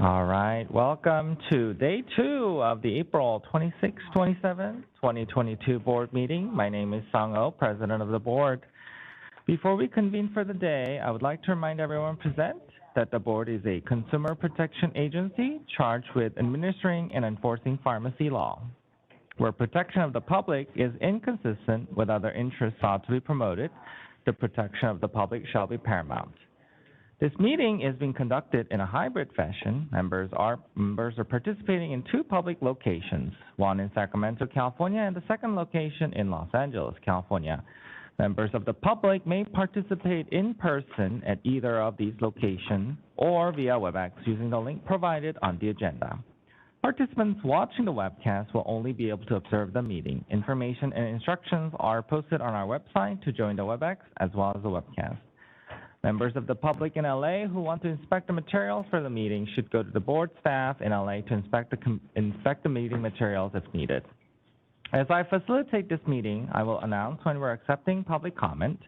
All right, welcome to day 2 of the April 26, 27, 2022 board meeting. My name is Sang-Oh, president of the board. Before we convene for the day, I would like to remind everyone present that the board is a consumer protection agency charged with administering and enforcing pharmacy law. Where protection of the public is inconsistent with other interests sought to be promoted, the protection of the public shall be paramount. This meeting is being conducted in a hybrid fashion. Members are participating in 2 public locations, one in Sacramento, California, and the second location in Los Angeles, California. Members of the public may participate in person at either of these locations or via Webex using the link provided on the agenda. Participants watching the webcast will only be able to observe the meeting. Information and instructions are posted on our website to join the Webex as well as the webcast. Members of the public in LA who want to inspect the materials for the meeting should go to the board staff in LA to inspect the meeting materials if needed. As I facilitate this meeting, I will announce when we're accepting public comment.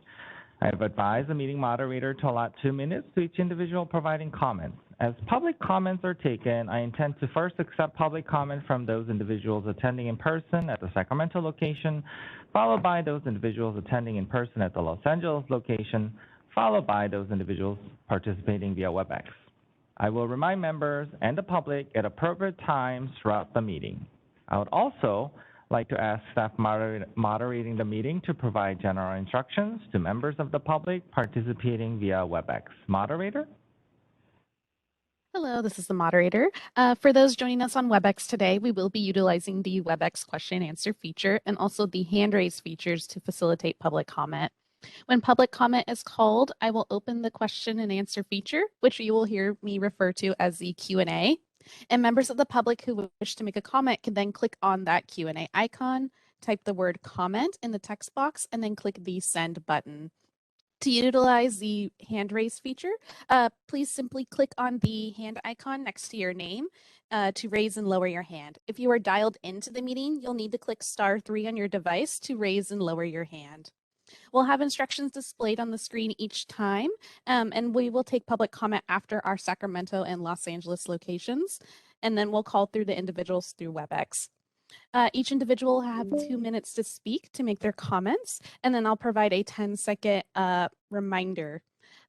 I have advised the meeting moderator to allot 2 minutes to each individual providing comments. As public comments are taken, I intend to first accept public comment from those individuals attending in person at the Sacramento location, followed by those individuals attending in person at the Los Angeles location, followed by those individuals participating via Webex. I will remind members and the public at appropriate times throughout the meeting. I would also like to ask staff moderating the meeting to provide general instructions to members of the public participating via Webex. Moderator? Hello, this is the moderator. For those joining us on Webex today, we will be utilizing the Webex question and answer feature and also the hand raise features to facilitate public comment. When public comment is called, I will open the question and answer feature, which you will hear me refer to as the Q&A. And members of the public who wish to make a comment can then click on that Q&A icon, type the word comment in the text box, and then click the send button. To utilize the hand raise feature, please simply click on the hand icon next to your name to raise and lower your hand. If you are dialed into the meeting, you'll need to click *3 on your device to raise and lower your hand. We'll have instructions displayed on the screen each time, and we will take public comment after our Sacramento and Los Angeles locations, and then we'll call through the individuals through Webex. Each individual will have 2 minutes to speak to make their comments, and then I'll provide a 10-second reminder.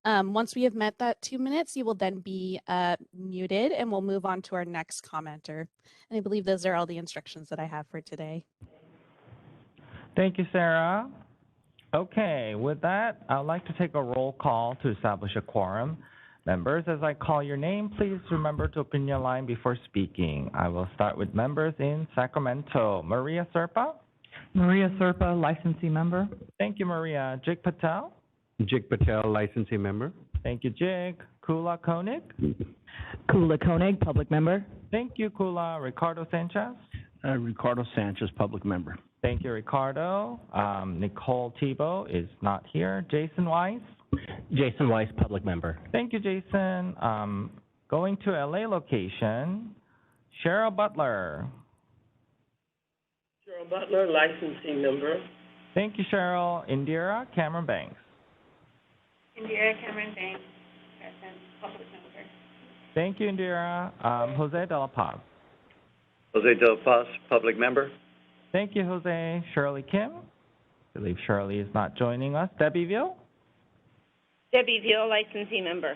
Once we have met that 2 minutes, you will then be muted, and we'll move on to our next commenter. And I believe those are all the instructions that I have for today. Thank you, Sarah. Okay, with that, I'd like to take a roll call to establish a quorum. Members, as I call your name, please remember to open your line before speaking. I will start with members in Sacramento. Maria Serpa? Maria Serpa, licensing member. Thank you, Maria. Jig Patel? Jig Patel, licensing member. Thank you, Jig. Kula Koenig? Kula Koenig, public member. Thank you, Kula. Ricardo Sanchez? Ricardo Sanchez, public member. Thank you, Ricardo. Nicole Tebow is not here. Jason Weiss? Jason Weiss, public member. Thank you, Jason. Going to LA location, Cheryl Butler. Cheryl Butler, licensing member. Thank you, Cheryl. Indira Cameron Banks. Indira Cameron Banks, present, public member. Thank you, Indira. Jose De La Paz. Jose De La Paz, public member. Thank you, Jose. Shirley Kim. I believe Shirley is not joining us. Debbie Veal. Debbie Veal, licensing member.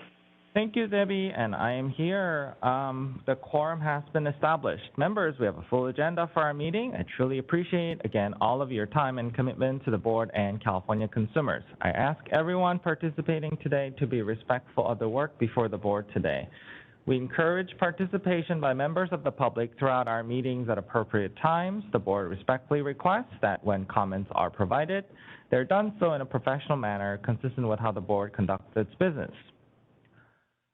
Thank you, Debbie, and I am here. The quorum has been established. Members, we have a full agenda for our meeting. I truly appreciate, again, all of your time and commitment to the board and California consumers. I ask everyone participating today to be respectful of the work before the board today. We encourage participation by members of the public throughout our meetings at appropriate times. The board respectfully requests that when comments are provided, they're done so in a professional manner consistent with how the board conducts its business.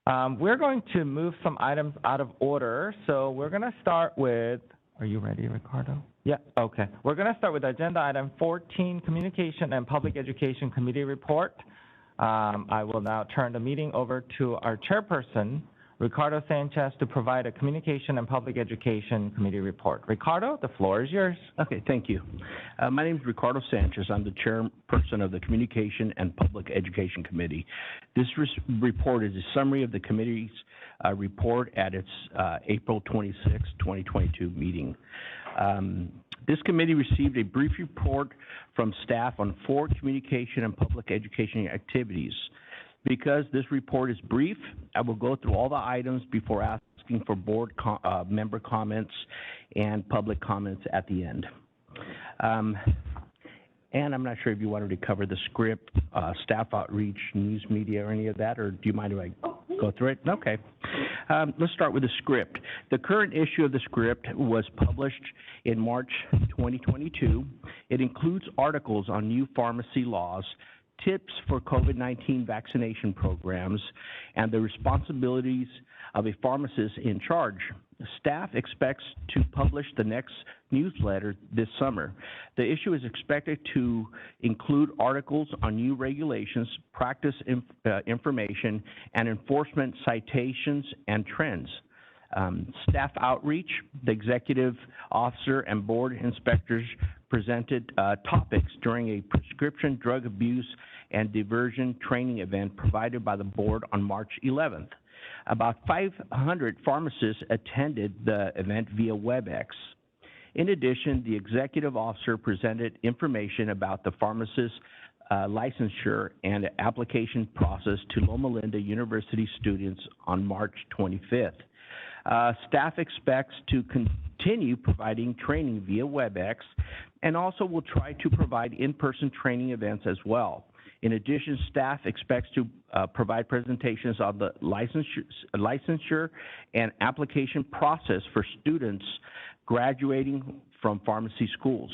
We're going to move some items out of order. So we're going to start with, are you ready, Ricardo? Yeah, okay. We're going to start with agenda item 14, Communication and Public Education Committee Report. I will now turn the meeting over to our chairperson, Ricardo Sanchez to provide a Communication and Public Education Committee report. Ricardo, the floor is yours. Okay, thank you. My name is Ricardo Sanchez. I'm the chairperson of the Communication and Public Education Committee. This report is a summary of the committee's report at its April 26, 2022 meeting. This committee received a brief report from staff on 4 communication and public education activities. Because this report is brief, I will go through all the items before asking for board member comments and public comments at the end. And I'm not sure if you wanted to cover the script, staff outreach, news media, or any of that, or do you mind if I go through it? Okay. Let's start with the script. The current issue of the script was published in March 2022. It includes articles on new pharmacy laws, tips for COVID-19 vaccination programs, and the responsibilities of a pharmacist in charge. Staff expects to publish the next newsletter this summer. The issue is expected to include articles on new regulations, practice information, and enforcement citations and trends. Staff outreach, the executive officer and board inspectors presented topics during a prescription drug abuse and diversion training event provided by the board on March 11th. About 500 pharmacists attended the event via Webex. In addition, the executive officer presented information about the pharmacist licensure and application process to Loma Linda University students on March 25th. Staff expects to continue providing training via Webex and also will try to provide in-person training events as well. In addition, staff expects to provide presentations on the licensure and application process for students graduating from pharmacy schools.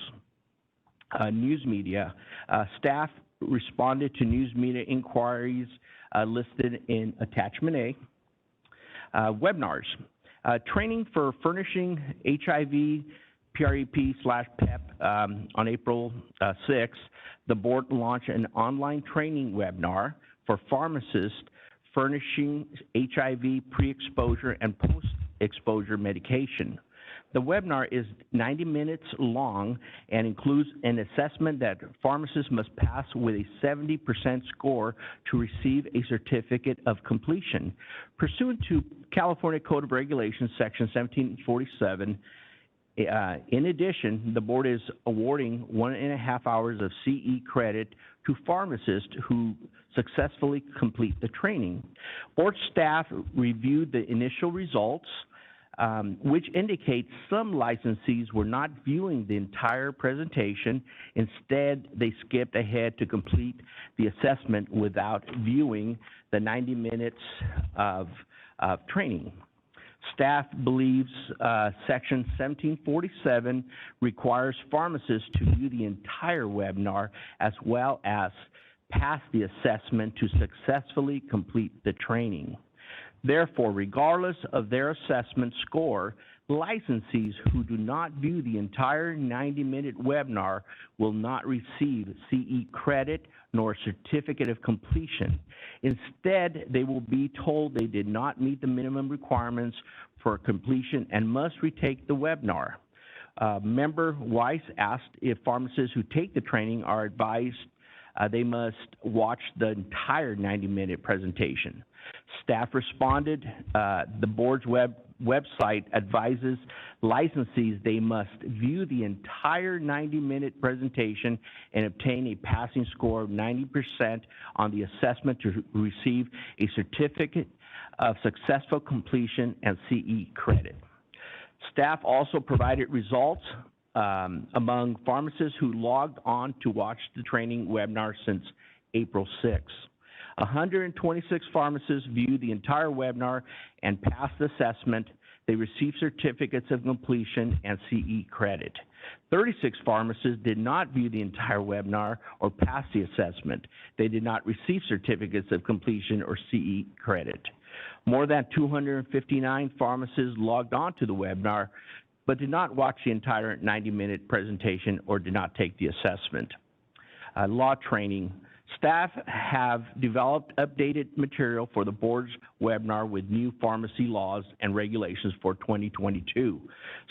News media. Staff responded to news media inquiries listed in Attachment A. Webinars. Training for Furnishing HIV PrEP/PEP on April 6th, the board launched an online training webinar for pharmacists furnishing HIV pre-exposure and post-exposure medication. The webinar is 90 minutes long and includes an assessment that pharmacists must pass with a 70% score to receive a certificate of completion. Pursuant to California Code of Regulations, Section 1747, in addition, the board is awarding 1.5 hours of CE credit to pharmacists who successfully complete the training. Board staff reviewed the initial results, which indicate some licensees were not viewing the entire presentation. Instead, they skipped ahead to complete the assessment without viewing the 90 minutes of training. Staff believes Section 1747 requires pharmacists to view the entire webinar as well as pass the assessment to successfully complete the training. Therefore, regardless of their assessment score, licensees who do not view the entire 90-minute webinar will not receive CE credit nor certificate of completion. Instead, they will be told they did not meet the minimum requirements for completion and must retake the webinar. Member Weiss asked if pharmacists who take the training are advised they must watch the entire 90-minute presentation. Staff responded, the board's website advises licensees they must view the entire 90-minute presentation and obtain a passing score of 90% on the assessment to receive a certificate of successful completion and CE credit. Staff also provided results among pharmacists who logged on to watch the training webinar since April 6. 126 pharmacists viewed the entire webinar and passed the assessment. They received certificates of completion and CE credit. 36 pharmacists did not view the entire webinar or pass the assessment. They did not receive certificates of completion or CE credit. More than 259 pharmacists logged on to the webinar but did not watch the entire 90-minute presentation or did not take the assessment. Law training. Staff have developed updated material for the board's webinar with new pharmacy laws and regulations for 2022.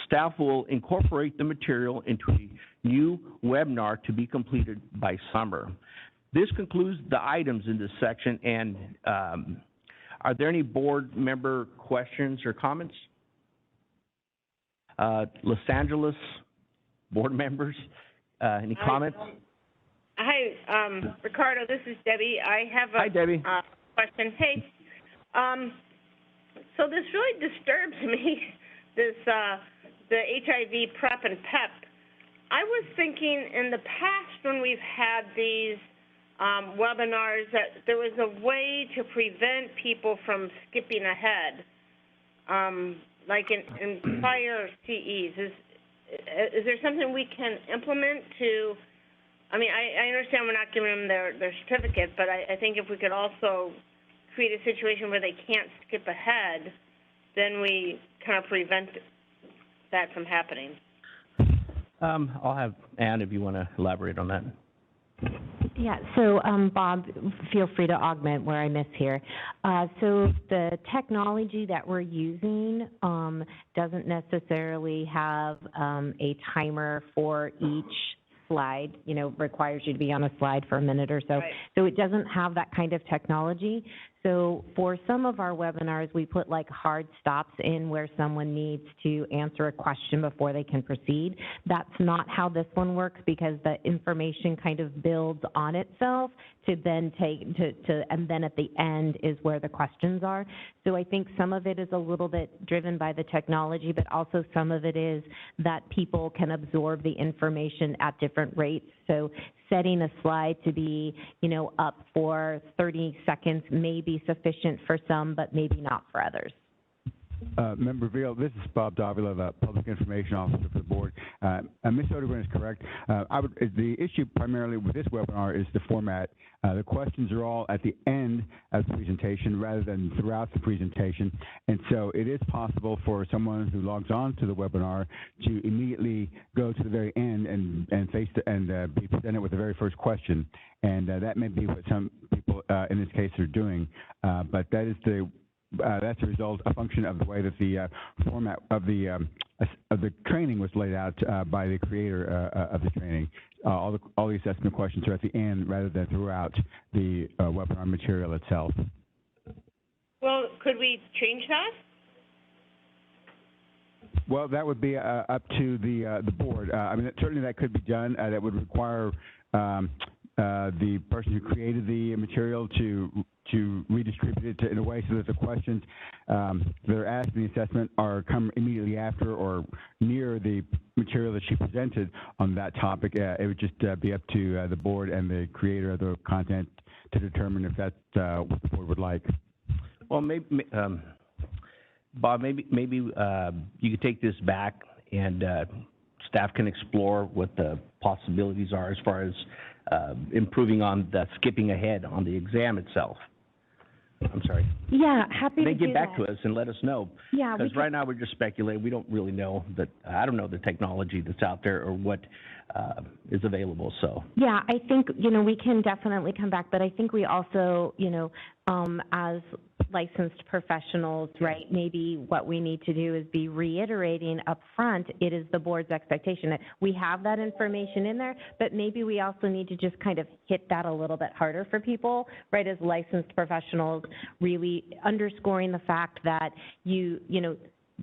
Staff will incorporate the material into a new webinar to be completed by summer. This concludes the items in this section, and are there any board member questions or comments? Los Angeles board members, any comments? Hi, Ricardo, this is Debbie. I have a Hi, Debbie. Question. Hey, so this really disturbs me, this, the HIV PrEP and PEP. I was thinking in the past when we've had these webinars that there was a way to prevent people from skipping ahead, like in prior CEs. Is there something we can implement to, I mean, I understand we're not giving them their certificate, but I think if we could also create a situation where they can't skip ahead, then we kind of prevent that from happening. I'll have Ann if you want to elaborate on that. Yeah, so Bob, feel free to augment where I miss here. So the technology that we're using doesn't necessarily have a timer for each slide, you know, requires you to be on a slide for a minute or so. Right. So it doesn't have that kind of technology. So for some of our webinars, we put like hard stops in where someone needs to answer a question before they can proceed. That's not how this one works because the information kind of builds on itself to then and then at the end is where the questions are. So I think some of it is a little bit driven by the technology, but also some of it is that people can absorb the information at different rates. So setting a slide to be, you know, up for 30 seconds may be sufficient for some, but maybe not for others. Member Veal, this is Bob Davila, the Public Information Officer for the board. Ms. Sodergren is correct. The issue primarily with this webinar is the format. The questions are all at the end of the presentation rather than throughout the presentation. And so it is possible for someone who logs on to the webinar to immediately go to the very end and be presented with the very first question. And that may be what some people in this case are doing. But that is that's a function of the way that the format of the training was laid out by the creator of the training. All the assessment questions are at the end rather than throughout the webinar material itself. Well, could we change that? Well, that would be up to the board. I mean, certainly that could be done. That would require the person who created the material to redistribute it in a way so that the questions that are asked in the assessment come immediately after or near the material that she presented on that topic. It would just be up to the board and the creator of the content to determine if that's what the board would like. Well, maybe, Bob, maybe you could take this back and staff can explore what the possibilities are as far as improving on the skipping ahead on the exam itself. I'm sorry. Yeah, happy to do that. They get back to us and let us know. Yeah, because right now we're just speculating. We don't really know that. I don't know the technology that's out there or what is available. So. Yeah, I think we can definitely come back, but I think we also as licensed professionals, right, maybe what we need to do is be reiterating up front, it is the board's expectation that we have that information in there, but maybe we also need to just kind of hit that a little bit harder for people, right, as licensed professionals, really underscoring the fact that you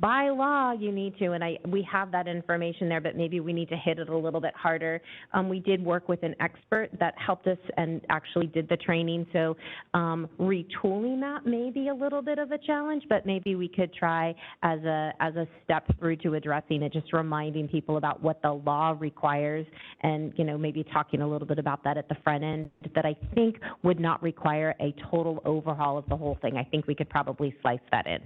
by law, you need to, and we have that information there, but maybe we need to hit it a little bit harder. We did work with an expert that helped us and actually did the training, so retooling that may be a little bit of a challenge, but maybe we could try as a step through to addressing it, just reminding people about what the law requires and, maybe talking a little bit about that at the front end that I think would not require a total overhaul of the whole thing. I think we could probably slice that in.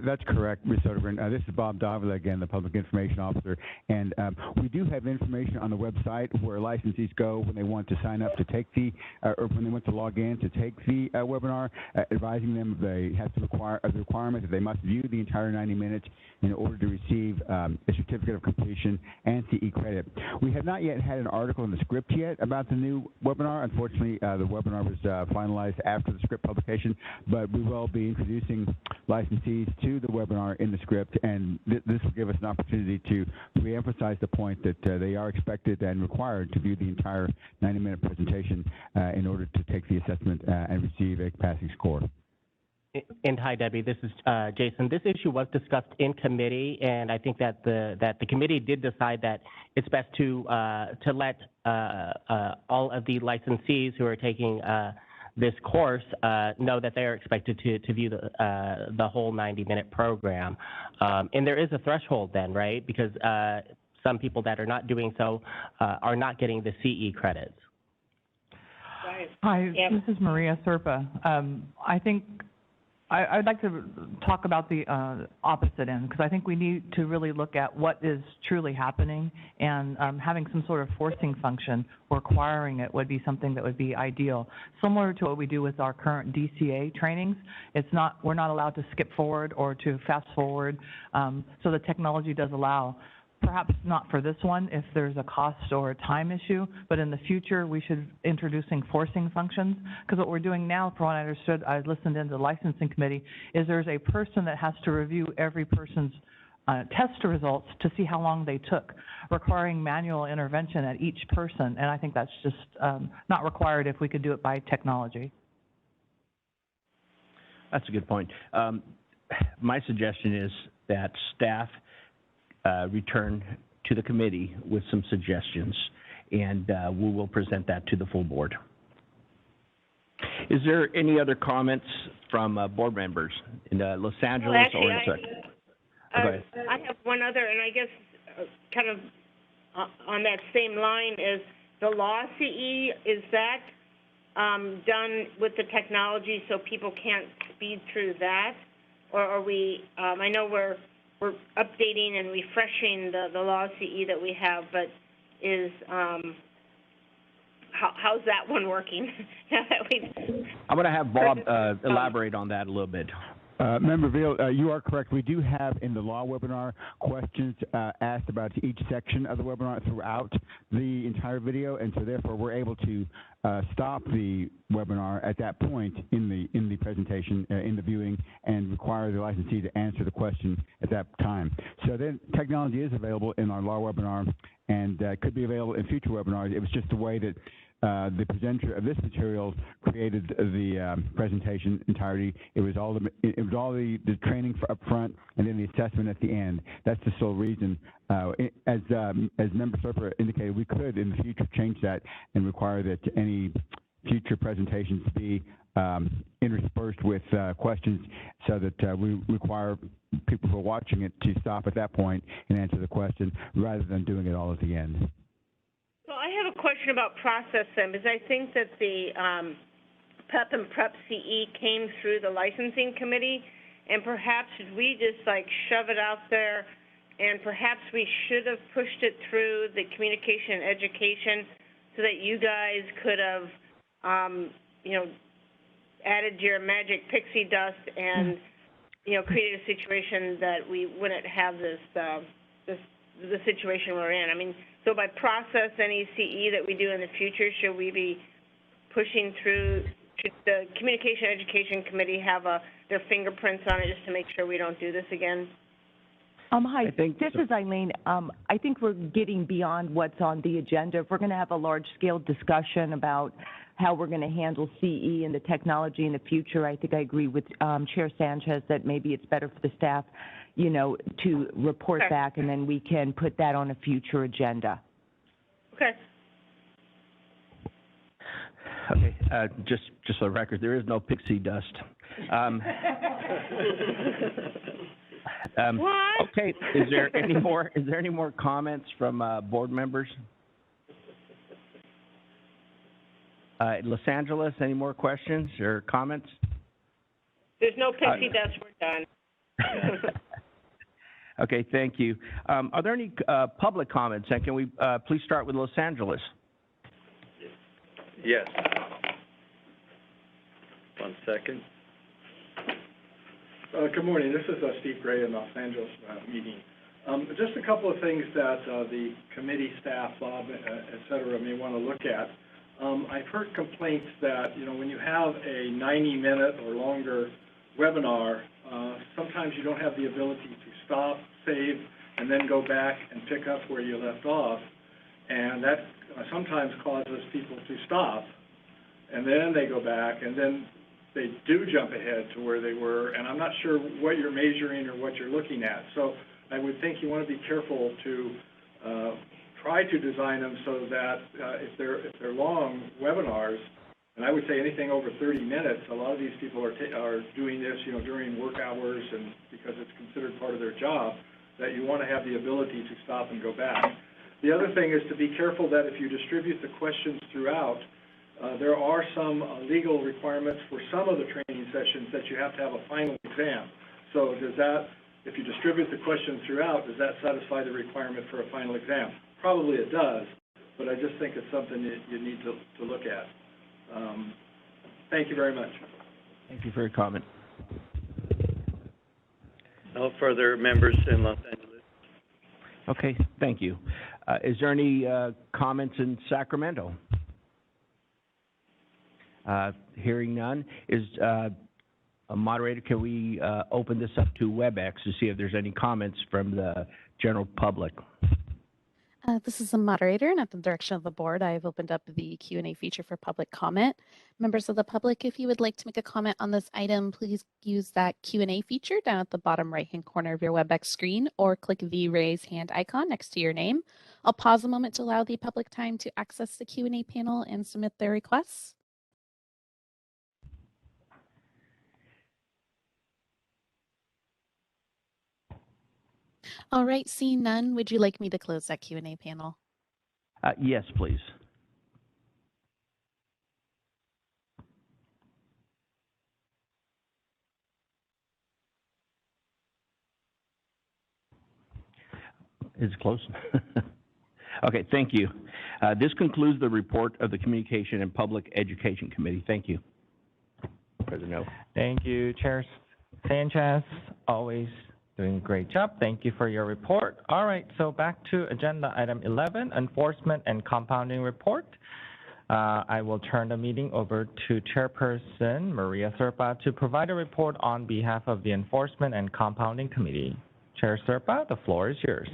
That's correct, Ms. Sodergren. Ogburn. This is Bob Davila again, the Public Information Officer. And we do have information on the website where licensees go when they want to sign up to take the, or when they want to log in to take the webinar, advising them they have to require the requirement that they must view the entire 90 minutes in order to receive a certificate of completion and CE credit. We have not yet had an article in the script yet about the new webinar. Unfortunately, the webinar was finalized after the script publication, but we will be introducing licensees to the webinar in the script, and this will give us an opportunity to reemphasize the point that they are expected and required to view the entire 90-minute presentation in order to take the assessment and receive a passing score. And hi, Debbie. This is Jason. This issue was discussed in committee, and I think that the committee did decide that it's best to let all of the licensees who are taking this course know that they are expected to view the whole 90-minute program. And there is a threshold then, right? Because some people that are not doing so are not getting the CE credits. Right. Hi, Yep. this is Maria Serpa. I think I'd like to talk about the opposite end, because I think we need to really look at what is truly happening, and having some sort of forcing function, requiring it would be something that would be ideal. Similar to what we do with our current DCA trainings, we're not allowed to skip forward or to fast forward, so the technology does allow. Perhaps not for this one if there's a cost or a time issue, but in the future we should be introducing forcing functions, because what we're doing now, from what I understood, I listened into the licensing committee, is there's a person that has to review every person's test results to see how long they took, requiring manual intervention at each person, and I think that's just not required if we could do it by technology. That's a good point. My suggestion is that staff return to the committee with some suggestions, and we will present that to the full board. Is there any other comments from board members in Los Angeles or in I have one other, and I guess kind of on that same line is the law CE, is that done with the technology so people can't speed through that? Or are we, I know we're updating and refreshing the law CE that we have, but is how's that one working? I'm going to have Bob elaborate on that a little bit. Member Veal, you are correct. We do have in the law webinar questions asked about each section of the webinar throughout the entire video, and so therefore we're able to stop the webinar at that point in the presentation, in the viewing, and require the licensee to answer the question at that time. So then technology is available in our law webinar and could be available in future webinars. It was just the way that the presenter of this material created the presentation entirety. It was all the training up front and then the assessment at the end. That's the sole reason. As Member Serpa indicated, we could in the future change that and require that any future presentations be interspersed with questions, so that we require people who are watching it to stop at that point and answer the question rather than doing it all at the end. So I have a question about process then, because I think that the PEP and PREP CE came through the licensing committee, and perhaps we just like shove it out there, and perhaps we should have pushed it through the communication and education so that you guys could have, added your magic pixie dust and, created a situation that we wouldn't have the situation we're in. I mean, so by process, any CE that we do in the future, should we be pushing through, should the Communication Education Committee have their fingerprints on it just to make sure we don't do this again? Hi, this is Eileen. I think we're getting beyond what's on the agenda. If we're going to have a large-scale discussion about how we're going to handle CE and the technology in the future, I think I agree with Chair Sanchez that maybe it's better for the staff, to report back, and then we can put that on a future agenda. Okay. Okay. Just for the record, there is no pixie dust. What? Okay. Is there any more comments from board members? Los Angeles, any more questions or comments? There's no pixie dust. We're done. Okay, thank you. Are there any public comments? And can we please start with Los Angeles? Yes. 1 second. Good morning. This is Steve Gray in Los Angeles meeting. Just a couple of things that the committee staff, Bob, et cetera, may want to look at. I've heard complaints that, when you have a 90-minute or longer webinar, sometimes you don't have the ability to stop, save, and then go back and pick up where you left off. And that sometimes causes people to stop, and then they go back, and then they do jump ahead to where they were, and I'm not sure what you're measuring or what you're looking at. So I would think you want to be careful to try to design them so that if they're long webinars, and I would say anything over 30 minutes, a lot of these people are doing this, during work hours, and because it's considered part of their job, that you want to have the ability to stop and go back. The other thing is to be careful that if you distribute the questions throughout, there are some legal requirements for some of the training sessions that you have to have a final exam. So does that, if you distribute the questions throughout, does that satisfy the requirement for a final exam? Probably it does, but I just think it's something you need to look at. Thank you very much. Thank you for your comment. No further members in Los Angeles. Okay, thank you. Is there any comments in Sacramento? Hearing none, is a moderator, can we open this up to Webex to see if there's any comments from the general public? This is the moderator, and at the direction of the board, I have opened up the Q&A feature for public comment. Members of the public, if you would like to make a comment on this item, please use that Q&A feature down at the bottom right-hand corner of your Webex screen, or click the raise hand icon next to your name. I'll pause a moment to allow the public time to access the Q&A panel and submit their requests. All right, seeing none, would you like me to close that Q&A panel? Yes, please. It's closed. Okay, thank you. This concludes the report of the Communication and Public Education Committee. Thank you. President O. Thank you, Chair Sanchez. Always doing a great job. Thank you for your report. All right, so back to agenda item 11, Enforcement and Compounding Report. I will turn the meeting over to Chairperson Maria Serpa to provide a report on behalf of the Enforcement and Compounding Committee. Chair Serpa, the floor is yours.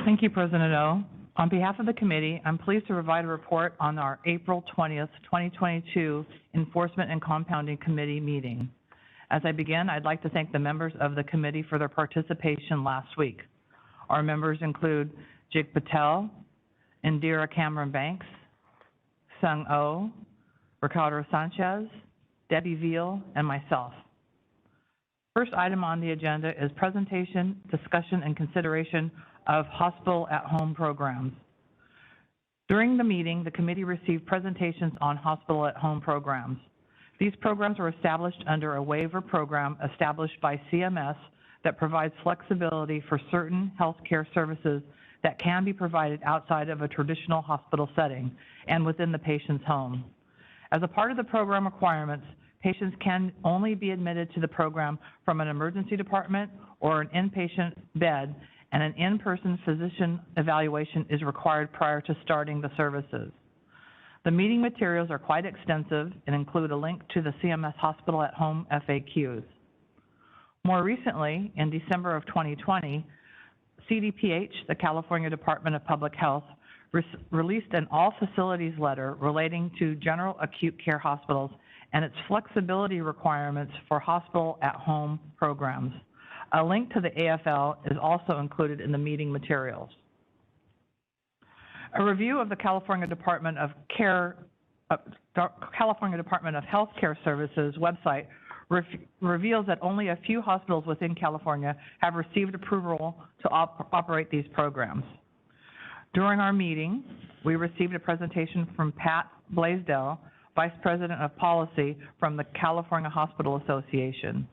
Thank you, President O. On behalf of the committee, I'm pleased to provide a report on our April 20th, 2022 Enforcement and Compounding Committee meeting. As I begin, I'd like to thank the members of the committee for their participation last week. Our members include Jig Patel, Indira Cameron Banks, Sung Oh, Ricardo Sanchez, Debbie Veal, and myself. First item on the agenda is presentation, discussion, and consideration of hospital at-home programs. During the meeting, the committee received presentations on hospital at-home programs. These programs were established under a waiver program established by CMS that provides flexibility for certain healthcare services that can be provided outside of a traditional hospital setting and within the patient's home. As a part of the program requirements, patients can only be admitted to the program from an emergency department or an inpatient bed, and an in-person physician evaluation is required prior to starting the services. The meeting materials are quite extensive and include a link to the CMS Hospital at Home FAQs. More recently, in December of 2020, CDPH, the California Department of Public Health, released an all facilities letter relating to general acute care hospitals and its flexibility requirements for hospital at home programs. A link to the AFL is also included in the meeting materials. A review of the California Department of Health Care Services website reveals that only a few hospitals within California have received approval to operate these programs. During our meeting, we received a presentation from Pat Blaisdell, Vice President of Policy from the California Hospital Association.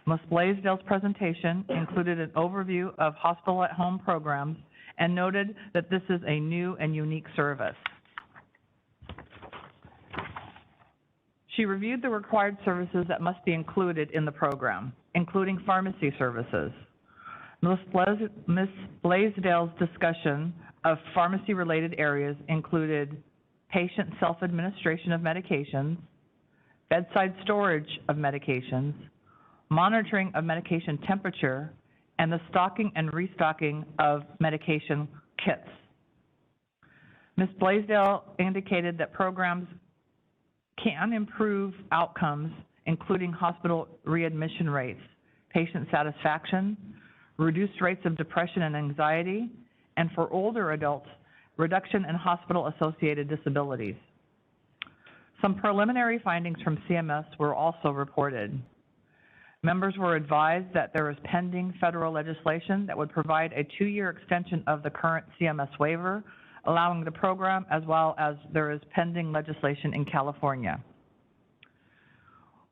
Ms. Blaisdell's presentation included an overview of hospital-at-home programs and noted that this is a new and unique service. She reviewed the required services that must be included in the program, including pharmacy services. Ms. Blaisdell's discussion of pharmacy-related areas included patient self-administration of medications, bedside storage of medications, monitoring of medication temperature, and the stocking and restocking of medication kits. Ms. Blaisdell indicated that programs can improve outcomes, including hospital readmission rates, patient satisfaction, reduced rates of depression and anxiety, and for older adults, reduction in hospital-associated disabilities. Some preliminary findings from CMS were also reported. Members were advised that there is pending federal legislation that would provide a 2-year extension of the current CMS waiver, allowing the program, as well as there is pending legislation in California.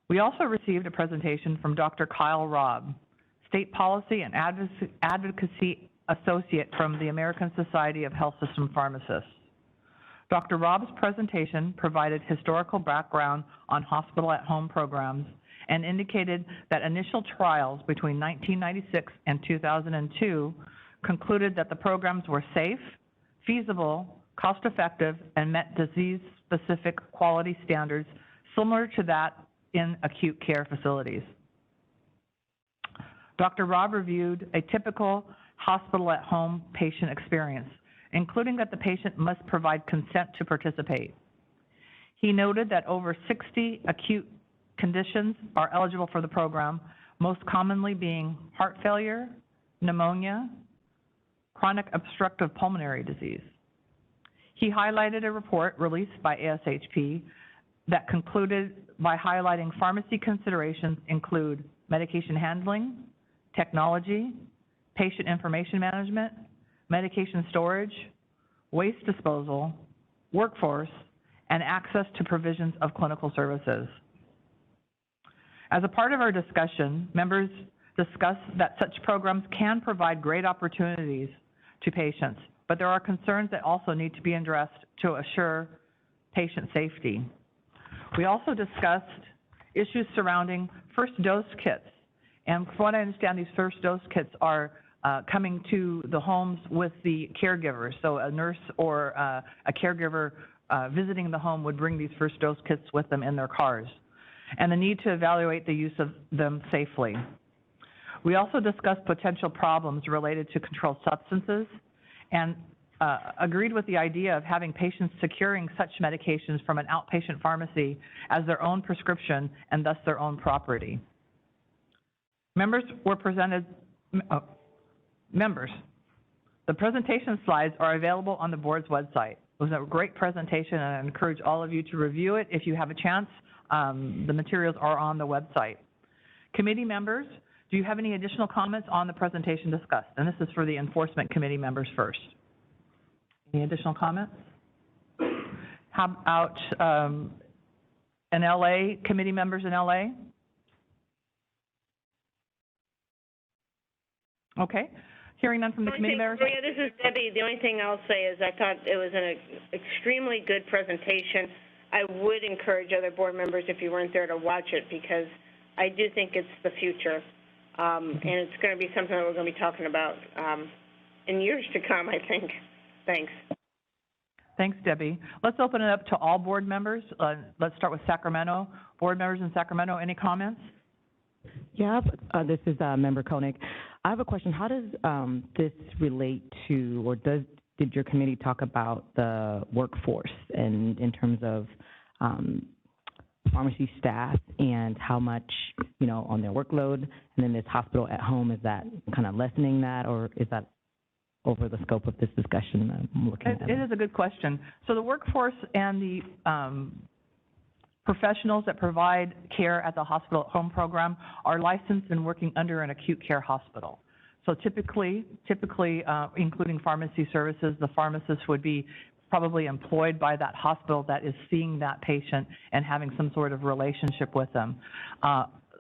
We also received a presentation from Dr. Kyle Robb, State Policy and Advocacy Associate from the American Society of Health System Pharmacists. Dr. Robb's presentation provided historical background on hospital-at-home programs and indicated that initial trials between 1996 and 2002 concluded that the programs were safe, feasible, cost-effective, and met disease-specific quality standards similar to that in acute care facilities. Dr. Robb reviewed a typical hospital-at-home patient experience, including that the patient must provide consent to participate. He noted that over 60 acute conditions are eligible for the program, most commonly being heart failure, pneumonia, chronic obstructive pulmonary disease. He highlighted a report released by ASHP that concluded by highlighting pharmacy considerations include medication handling, technology, patient information management, medication storage, waste disposal, workforce, and access to provisions of clinical services. As a part of our discussion, members discussed that such programs can provide great opportunities to patients, but there are concerns that also need to be addressed to assure patient safety. We also discussed issues surrounding first dose kits. And from what I understand, these first dose kits are coming to the homes with the caregivers. So a nurse or a caregiver visiting the home would bring these first dose kits with them in their cars, and the need to evaluate the use of them safely. We also discussed potential problems related to controlled substances and agreed with the idea of having patients securing such medications from an outpatient pharmacy as their own prescription and thus their own property. Members were presented, the presentation slides are available on the board's website. It was a great presentation, and I encourage all of you to review it if you have a chance. The materials are on the website. Committee members, do you have any additional comments on the presentation discussed? And this is for the Enforcement Committee members first. Any additional comments? How about in LA, committee members in LA? Okay. Hearing none from the committee members. Maria, this is Debbie. The only thing I'll say is I thought it was an extremely good presentation. I would encourage other board members, if you weren't there, to watch it, because I do think it's the future. And it's going to be something that we're going to be talking about in years to come, I think. Thanks. Thanks, Debbie. Let's open it up to all board members. Let's start with Sacramento. Board members in Sacramento, any comments? Yeah, this is Member Koenig. I have a question. How does this relate to, or did your committee talk about the workforce and in terms of pharmacy staff and how much, on their workload, and then this hospital at home, is that kind of lessening that, or is that over the scope of this discussion I'm looking at? It is a good question. So the workforce and the professionals that provide care at the hospital at home program are licensed and working under an acute care hospital. So typically, including pharmacy services, the pharmacist would be probably employed by that hospital that is seeing that patient and having some sort of relationship with them.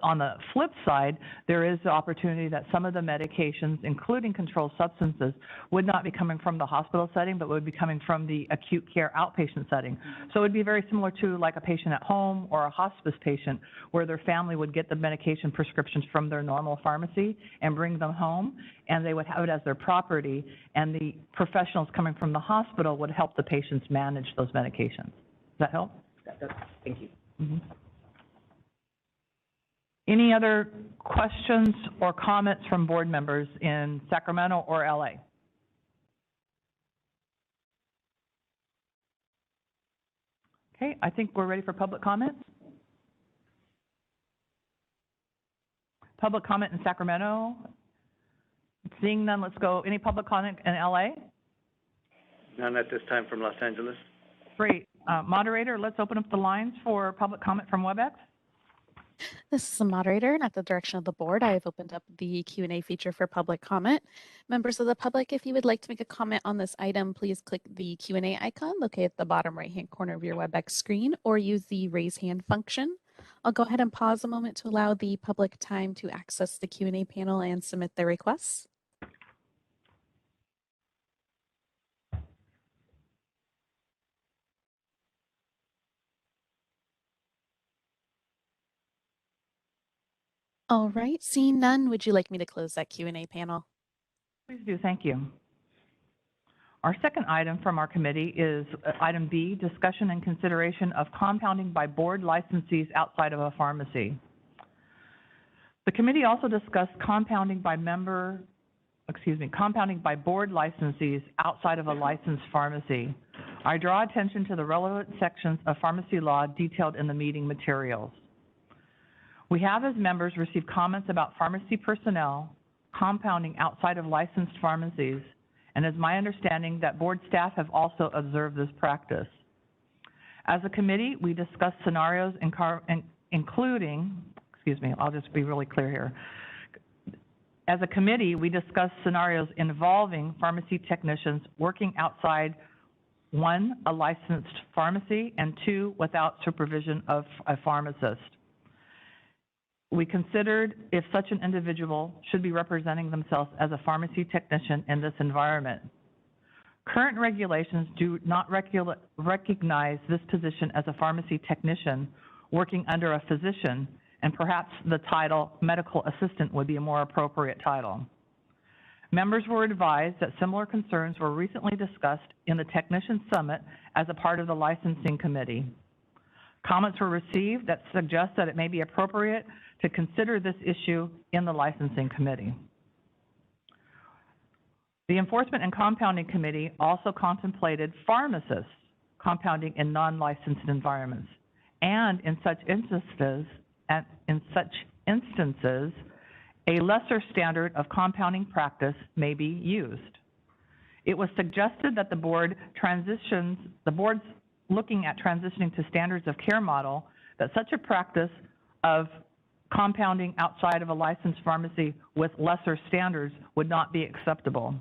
on the flip side, there is the opportunity that some of the medications, including controlled substances, would not be coming from the hospital setting, but would be coming from the acute care outpatient setting. So it would be very similar to like a patient at home or a hospice patient, where their family would get the medication prescriptions from their normal pharmacy and bring them home, and they would have it as their property, and the professionals coming from the hospital would help the patients manage those medications. Does that help? Thank you. Mm-hmm. Any other questions or comments from board members in Sacramento or LA? Okay, I think we're ready for public comments. Public comment in Sacramento? Seeing none, let's go. Any public comment in LA? None at this time from Los Angeles. Great. Moderator, let's open up the lines for public comment from Webex. This is the moderator, and at the direction of the board, I have opened up the Q&A feature for public comment. Members of the public, if you would like to make a comment on this item, please click the Q&A icon located at the bottom right-hand corner of your Webex screen, or use the raise hand function. I'll go ahead and pause a moment to allow the public time to access the Q&A panel and submit their requests. All right, seeing none, would you like me to close that Q&A panel? Please do, thank you. Our second item from our committee is item B, discussion and consideration of compounding by board licensees outside of a pharmacy. The committee also discussed compounding by board licensees outside of a licensed pharmacy. I draw attention to the relevant sections of pharmacy law detailed in the meeting materials. We have, as members, received comments about pharmacy personnel compounding outside of licensed pharmacies, and it's my understanding that board staff have also observed this practice. As a committee, we discussed scenarios including, I'll just be really clear here. As a committee, we discussed scenarios involving pharmacy technicians working outside, 1, a licensed pharmacy, and 2, without supervision of a pharmacist. We considered if such an individual should be representing themselves as a pharmacy technician in this environment. Current regulations do not recognize this position as a pharmacy technician working under a physician, and perhaps the title medical assistant would be a more appropriate title. Members were advised that similar concerns were recently discussed in the Technician Summit as a part of the licensing committee. Comments were received that suggest that it may be appropriate to consider this issue in the licensing committee. The Enforcement and Compounding Committee also contemplated pharmacists compounding in non-licensed environments, and in such instances, a lesser standard of compounding practice may be used. It was suggested that the board's looking at transitioning to standards of care model, that such a practice of compounding outside of a licensed pharmacy with lesser standards would not be acceptable.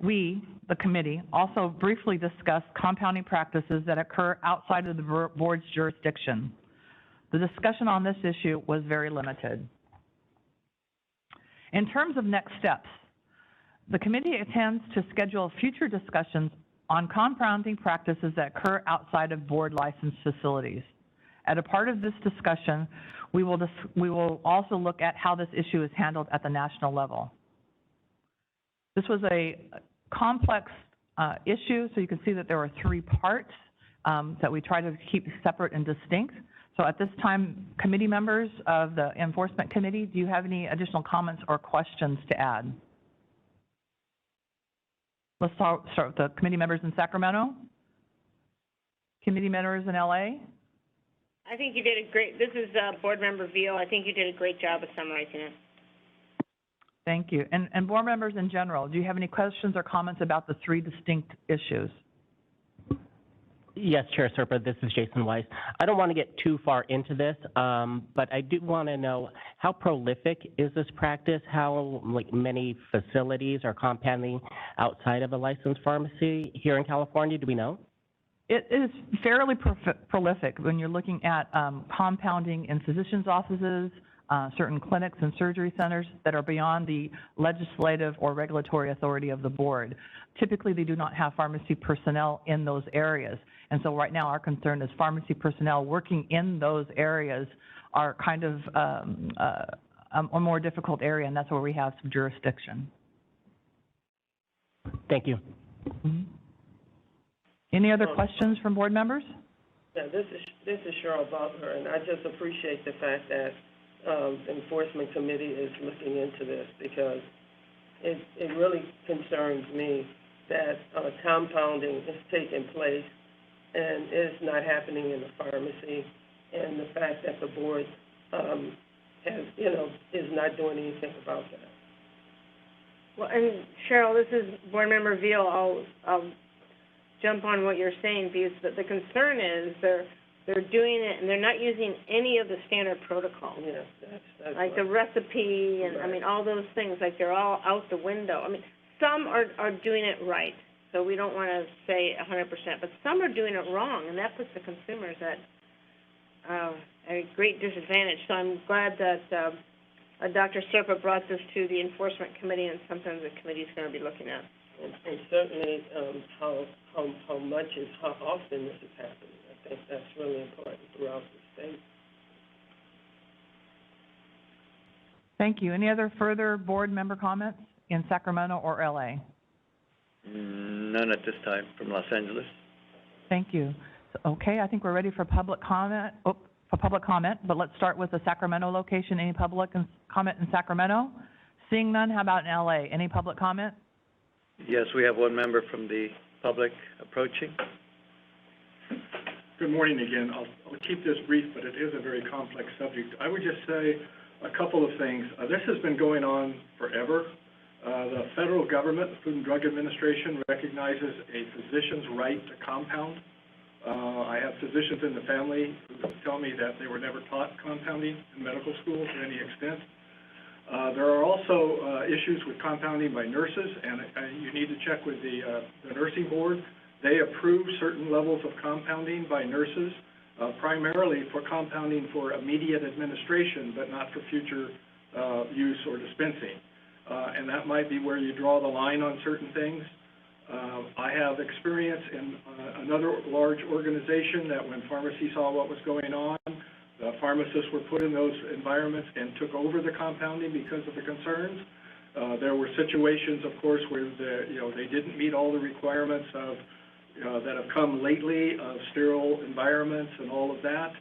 We, the committee, also briefly discussed compounding practices that occur outside of the board's jurisdiction. The discussion on this issue was very limited. In terms of next steps, the committee intends to schedule future discussions on compounding practices that occur outside of board licensed facilities. As a part of this discussion, we will also look at how this issue is handled at the national level. This was a complex issue, so you can see that there were 3 parts that we try to keep separate and distinct. So at this time, committee members of the Enforcement Committee, do you have any additional comments or questions to add? Let's start with the committee members in Sacramento. Committee members in LA. I think you did a great, this is Board Member Veal. I think you did a great job of summarizing it. Thank you. And board members in general, do you have any questions or comments about the 3 distinct issues? Yes, Chair Serpa, this is Jason Weiss. I don't want to get too far into this, but I do want to know how prolific is this practice? How many facilities are compounding outside of a licensed pharmacy here in California? Do we know? It is fairly prolific when you're looking at compounding in physicians' offices, certain clinics and surgery centers that are beyond the legislative or regulatory authority of the board. Typically, they do not have pharmacy personnel in those areas. And so right now, our concern is pharmacy personnel working in those areas are kind of a more difficult area, and that's where we have some jurisdiction. Thank you. Mm-hmm. Any other questions from board members? Yeah, this is Cheryl Butler, and I just appreciate the fact that the Enforcement Committee is looking into this, because it really concerns me that compounding is taking place and is not happening in the pharmacy, and the fact that the board has, is not doing anything about that. Well, and Cheryl, this is Board Member Veal. I'll jump on what you're saying, because the concern is they're doing it and they're not using any of the standard protocols. Yeah, that's like the recipe and, right. I mean, all those things, like they're all out the window. I mean, some are doing it right, so we don't want to say 100%, but some are doing it wrong, and that puts the consumers at a great disadvantage. So I'm glad that Dr. Serpa brought this to the Enforcement Committee, and sometimes the committee is going to be looking at. And certainly how much is, how often this is happening. I think that's really important throughout the state. Thank you. Any other further board member comments in Sacramento or LA? None at this time from Los Angeles. Thank you. So, okay, I think we're ready for public comment. But let's start with the Sacramento location. Any public comment in Sacramento? Seeing none, how about in LA? Any public comment? Yes, we have one member from the public approaching. Good morning again. I'll keep this brief, but it is a very complex subject. I would just say a couple of things. This has been going on forever. The federal government, the Food and Drug Administration, recognizes a physician's right to compound. I have physicians in the family who tell me that they were never taught compounding in medical school to any extent. There are also issues with compounding by nurses, and you need to check with the nursing board. They approve certain levels of compounding by nurses, primarily for compounding for immediate administration, but not for future use or dispensing. And that might be where you draw the line on certain things. I have experience in another large organization that when pharmacy saw what was going on, the pharmacists were put in those environments and took over the compounding because of the concerns. There were situations, of course, where they didn't meet all the requirements of that have come lately of sterile environments and all of that.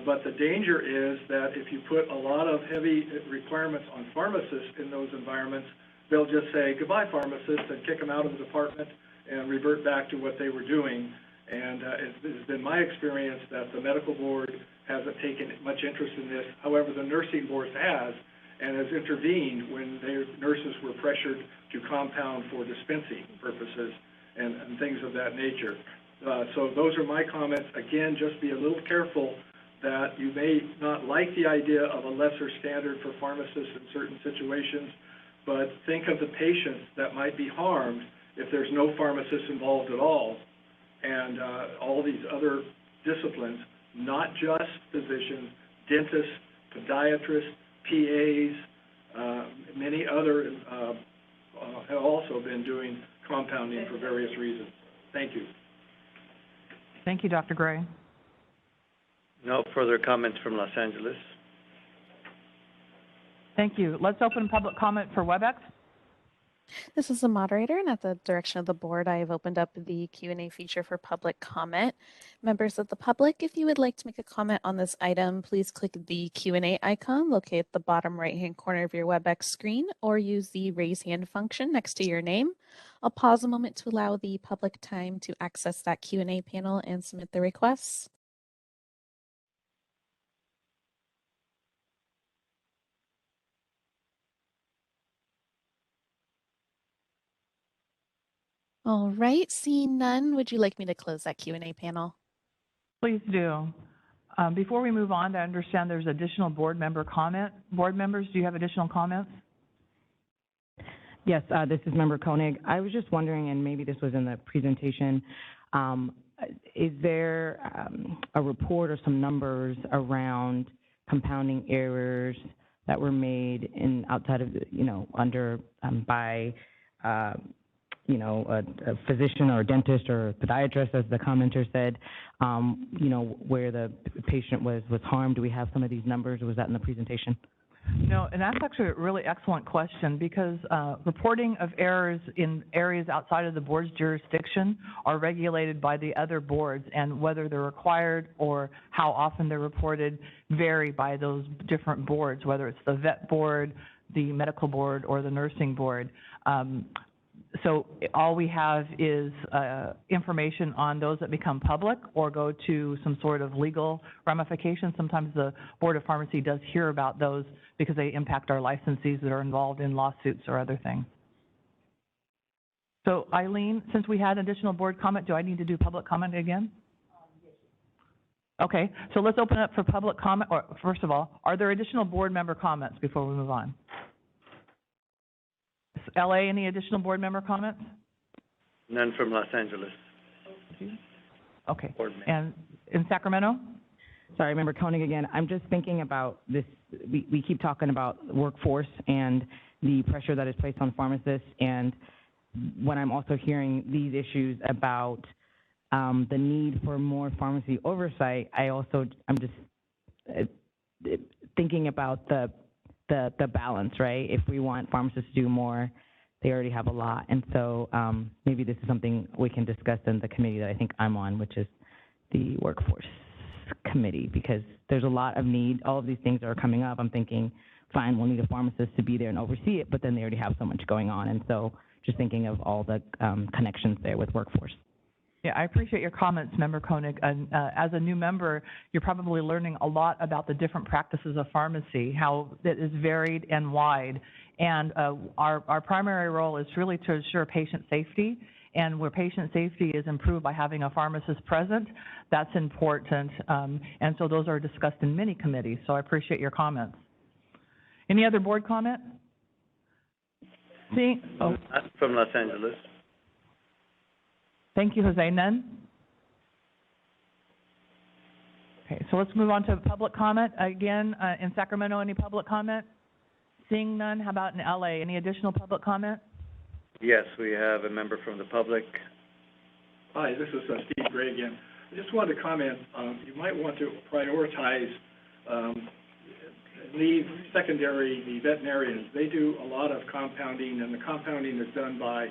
But the danger is that if you put a lot of heavy requirements on pharmacists in those environments, they'll just say, goodbye, pharmacists, and kick them out of the department and revert back to what they were doing. And it's been my experience that the medical board hasn't taken much interest in this. However, the nursing board has, and has intervened when their nurses were pressured to compound for dispensing purposes and things of that nature. So those are my comments. Again, just be a little careful that you may not like the idea of a lesser standard for pharmacists in certain situations, but think of the patients that might be harmed if there's no pharmacist involved at all, and all these other disciplines, not just physicians, dentists, podiatrists, PAs, many other have also been doing compounding for various reasons. Thank you. Thank you, Dr. Gray. No further comments from Los Angeles. Thank you. Let's open public comment for Webex. This is the moderator, and at the direction of the board, I have opened up the Q&A feature for public comment. Members of the public, if you would like to make a comment on this item, please click the Q&A icon located at the bottom right-hand corner of your Webex screen, or use the raise hand function next to your name. I'll pause a moment to allow the public time to access that Q&A panel and submit their requests. All right, seeing none, would you like me to close that Q&A panel? Please do. Before we move on, I understand there's additional board member comment. Board members, do you have additional comments? Yes, this is Member Koenig. I was just wondering, and maybe this was in the presentation, is there a report or some numbers around compounding errors that were made in outside of, under, by, a physician or a dentist or a podiatrist, as the commenter said, where the patient was harmed? Do we have some of these numbers, or was that in the presentation? No, and that's actually a really excellent question, because reporting of errors in areas outside of the board's jurisdiction are regulated by the other boards, and whether they're required or how often they're reported vary by those different boards, whether it's the vet board, the medical board, or the nursing board. So all we have is information on those that become public or go to some sort of legal ramification. Sometimes the Board of Pharmacy does hear about those because they impact our licensees that are involved in lawsuits or other things. So Eileen, since we had additional board comment, do I need to do public comment again? Okay, so let's open up for public comment. Or first of all, are there additional board member comments before we move on? LA, any additional board member comments? None from Los Angeles. Okay. And in Sacramento? Sorry, Member Koenig again. I'm just thinking about this. We keep talking about workforce and the pressure that is placed on pharmacists, and when I'm also hearing these issues about the need for more pharmacy oversight, I'm just thinking about the balance, right? If we want pharmacists to do more, they already have a lot. And so maybe this is something we can discuss in the committee that I think I'm on, which is the workforce committee, because there's a lot of need. All of these things are coming up. I'm thinking, fine, we'll need a pharmacist to be there and oversee it, but then they already have so much going on. And so just thinking of all the connections there with workforce. Yeah, I appreciate your comments, Member Koenig. And as a new member, you're probably learning a lot about the different practices of pharmacy, how it is varied and wide. And our primary role is really to ensure patient safety. And where patient safety is improved by having a pharmacist present, that's important. And so those are discussed in many committees. So I appreciate your comments. Any other board comment? From Los Angeles. Thank you, Jose. None? Okay, so let's move on to public comment. Again, in Sacramento, any public comment? Seeing none, how about in LA? Any additional public comment? Yes, we have a member from the public. Hi, this is Steve Gray again. I just wanted to comment, you might want to prioritize the veterinarians. They do a lot of compounding, and the compounding is done by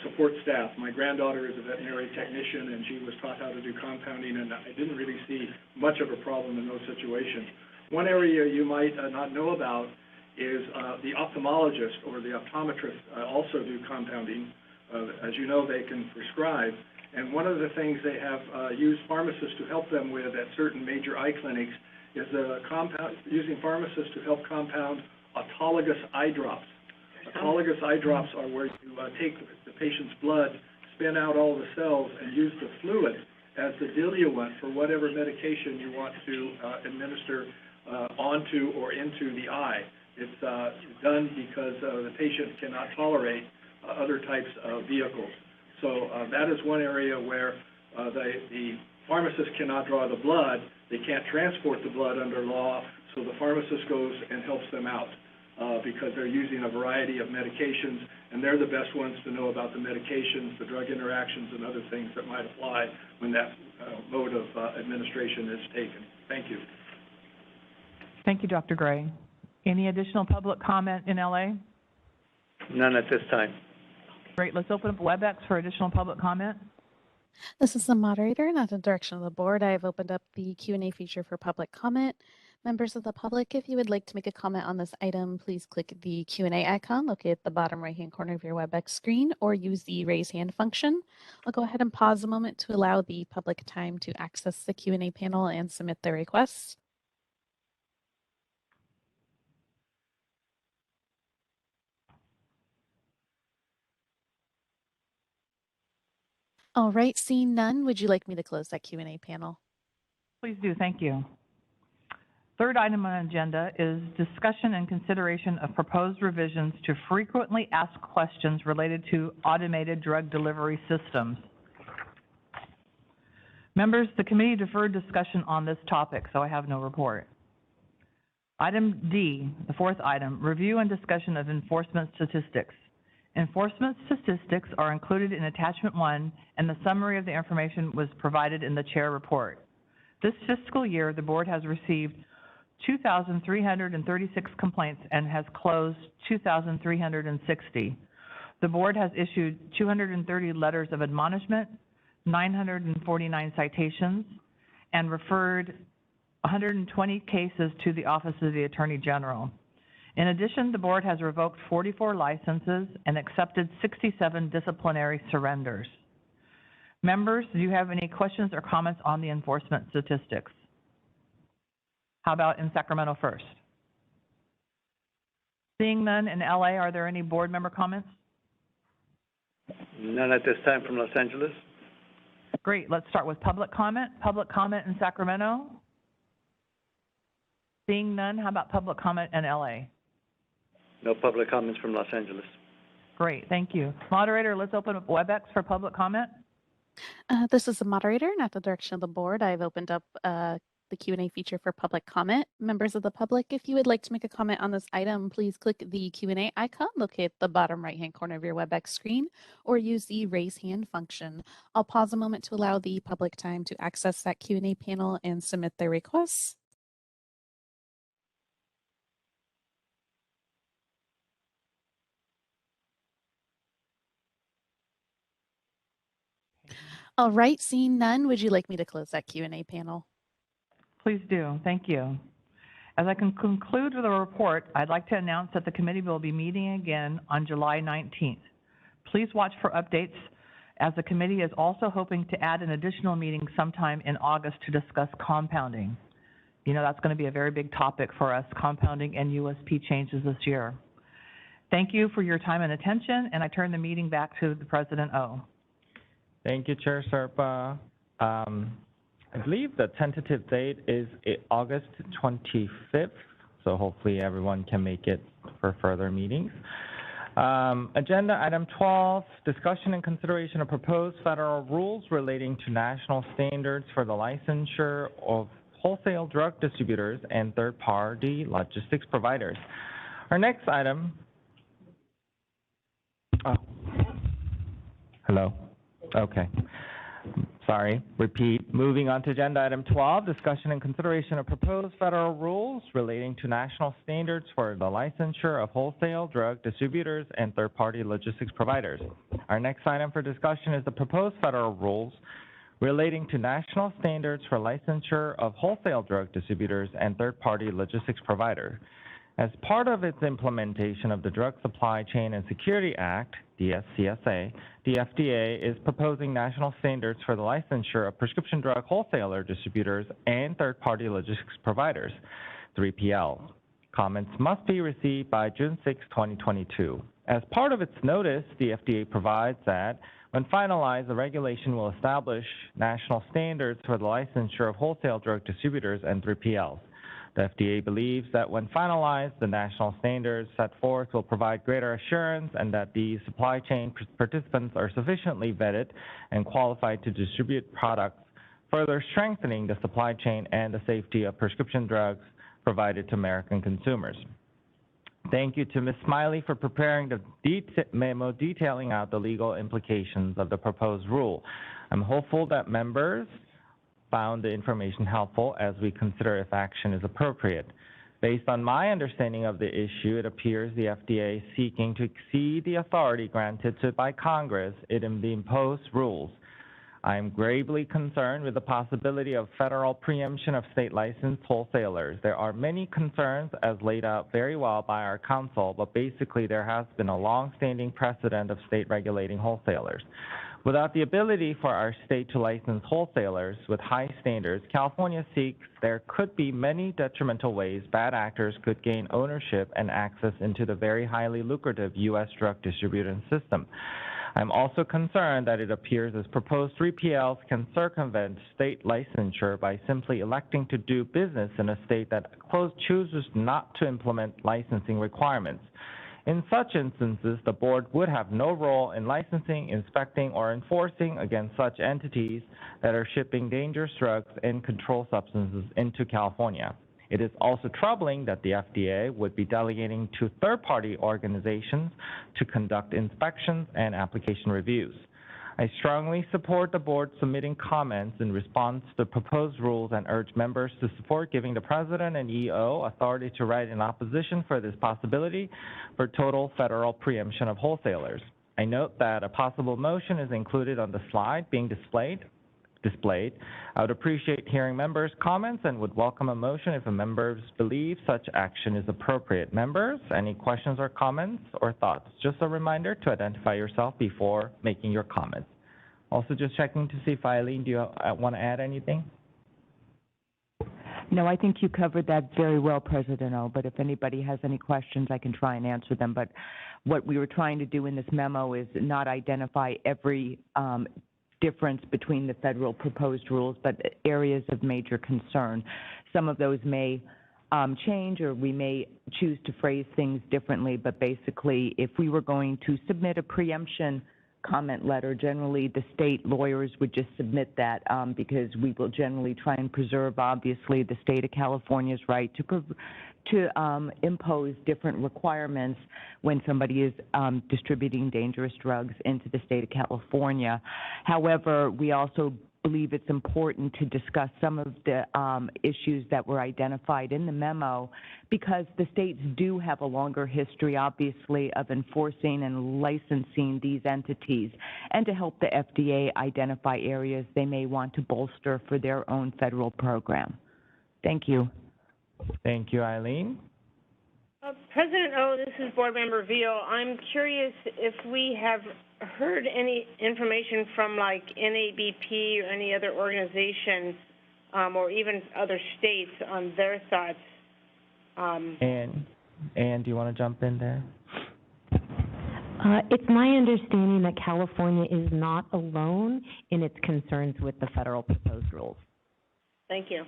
support staff. My granddaughter is a veterinary technician, and she was taught how to do compounding, and I didn't really see much of a problem in those situations. One area you might not know about is the ophthalmologist or the optometrist also do compounding. As you know, they can prescribe, and one of the things they have used pharmacists to help them with at certain major eye clinics is using pharmacists to help compound autologous eye drops. Autologous eye drops are where you take the patient's blood, spin out all the cells, and use the fluid as the diluent for whatever medication you want to administer onto or into the eye. It's done because the patient cannot tolerate other types of vehicles. So that is one area where the pharmacist cannot draw the blood. They can't transport the blood under law, so the pharmacist goes and helps them out. Because they're using a variety of medications, and they're the best ones to know about the medications, the drug interactions, and other things that might apply when that mode of administration is taken. Thank you. Thank you, Dr. Gray. Any additional public comment in LA? None at this time. Great. Let's open up Webex for additional public comment. This is the moderator, and at the direction of the board, I have opened up the Q&A feature for public comment. Members of the public, if you would like to make a comment on this item, please click the Q&A icon located at the bottom right-hand corner of your Webex screen, or use the raise hand function. I'll go ahead and pause a moment to allow the public time to access the Q&A panel and submit their requests. All right, seeing none, would you like me to close that Q&A panel? Please do. Thank you. Third item on the agenda is discussion and consideration of proposed revisions to frequently asked questions related to automated drug delivery systems. Members, the committee deferred discussion on this topic, so I have no report. Item D, the fourth item, review and discussion of enforcement statistics. Enforcement statistics are included in Attachment 1, and the summary of the information was provided in the chair report. This fiscal year, the board has received 2,336 complaints and has closed 2,360. The board has issued 230 letters of admonishment, 949 citations, and referred 120 cases to the Office of the Attorney General. In addition, the board has revoked 44 licenses and accepted 67 disciplinary surrenders. Members, do you have any questions or comments on the enforcement statistics? How about in Sacramento first? Seeing none in LA, are there any board member comments? None at this time from Los Angeles. Great, let's start with public comment. Public comment in Sacramento? Seeing none, how about public comment in LA? No public comments from Los Angeles. Great, thank you. Moderator, let's open up Webex for public comment. This is the moderator, and at the direction of the board, I've opened up the Q&A feature for public comment. Members of the public, if you would like to make a comment on this item, please click the Q&A icon located at the bottom right-hand corner of your Webex screen, or use the raise hand function. I'll pause a moment to allow the public time to access that Q&A panel and submit their requests. All right, seeing none, would you like me to close that Q&A panel? Please do, thank you. As I can conclude with a report, I'd like to announce that the committee will be meeting again on July 19th. Please watch for updates, as the committee is also hoping to add an additional meeting sometime in August to discuss compounding. You know, that's going to be a very big topic for us, compounding and USP changes this year. Thank you for your time and attention, and I turn the meeting back to the President O. Thank you, Chair Serpa. I believe the tentative date is August 25th, so hopefully everyone can make it for further meetings. Agenda item 12, discussion and consideration of proposed federal rules relating to national standards for the licensure of wholesale drug distributors and third-party logistics providers. Our next item, hello, okay. Sorry, repeat. Moving on to agenda item 12, discussion and consideration of proposed federal rules relating to national standards for the licensure of wholesale drug distributors and third-party logistics providers. Our next item for discussion is the proposed federal rules relating to national standards for licensure of wholesale drug distributors and third-party logistics providers. As part of its implementation of the Drug Supply Chain and Security Act, DSCSA, the FDA is proposing national standards for the licensure of prescription drug wholesaler distributors and third-party logistics providers, 3PL. Comments must be received by June 6, 2022. As part of its notice, the FDA provides that when finalized, the regulation will establish national standards for the licensure of wholesale drug distributors and 3PLs. The FDA believes that when finalized, the national standards set forth will provide greater assurance and that the supply chain participants are sufficiently vetted and qualified to distribute products, further strengthening the supply chain and the safety of prescription drugs provided to American consumers. Thank you to Ms. Smiley for preparing the memo detailing out the legal implications of the proposed rule. I'm hopeful that members found the information helpful as we consider if action is appropriate. Based on my understanding of the issue, it appears the FDA is seeking to exceed the authority granted to it by Congress in the imposed rules. I am gravely concerned with the possibility of federal preemption of state licensed wholesalers. There are many concerns as laid out very well by our counsel, but basically there has been a long-standing precedent of state regulating wholesalers. Without the ability for our state to license wholesalers with high standards, California seeks there could be many detrimental ways bad actors could gain ownership and access into the very highly lucrative U.S. drug distribution system. I'm also concerned that it appears as proposed 3PLs can circumvent state licensure by simply electing to do business in a state that chooses not to implement licensing requirements. In such instances, the board would have no role in licensing, inspecting, or enforcing against such entities that are shipping dangerous drugs and controlled substances into California. It is also troubling that the FDA would be delegating to third-party organizations to conduct inspections and application reviews. I strongly support the board submitting comments in response to the proposed rules and urge members to support giving the President and EO authority to write in opposition for this possibility for total federal preemption of wholesalers. I note that a possible motion is included on the slide being displayed. I would appreciate hearing members' comments and would welcome a motion if a members believe such action is appropriate. Members, any questions or comments or thoughts? Just a reminder to identify yourself before making your comments. Also just checking to see if Eileen, do you want to add anything? No, I think you covered that very well, President O, but if anybody has any questions, I can try and answer them. But what we were trying to do in this memo is not identify every difference between the federal proposed rules, but areas of major concern. Some of those may change, or we may choose to phrase things differently, but basically, if we were going to submit a preemption comment letter, generally the state lawyers would just submit that because we will generally try and preserve, obviously, the state of California's right to impose different requirements when somebody is distributing dangerous drugs into the state of California. However, we also believe it's important to discuss some of the issues that were identified in the memo because the states do have a longer history, obviously, of enforcing and licensing these entities, and to help the FDA identify areas they may want to bolster for their own federal program. Thank you. Thank you, Eileen. President O, this is Board Member Veal. I'm curious if we have heard any information from like NABP or any other organization or even other states on their thoughts. Ann, do you want to jump in there? It's my understanding that California is not alone in its concerns with the federal proposed rules. Thank you.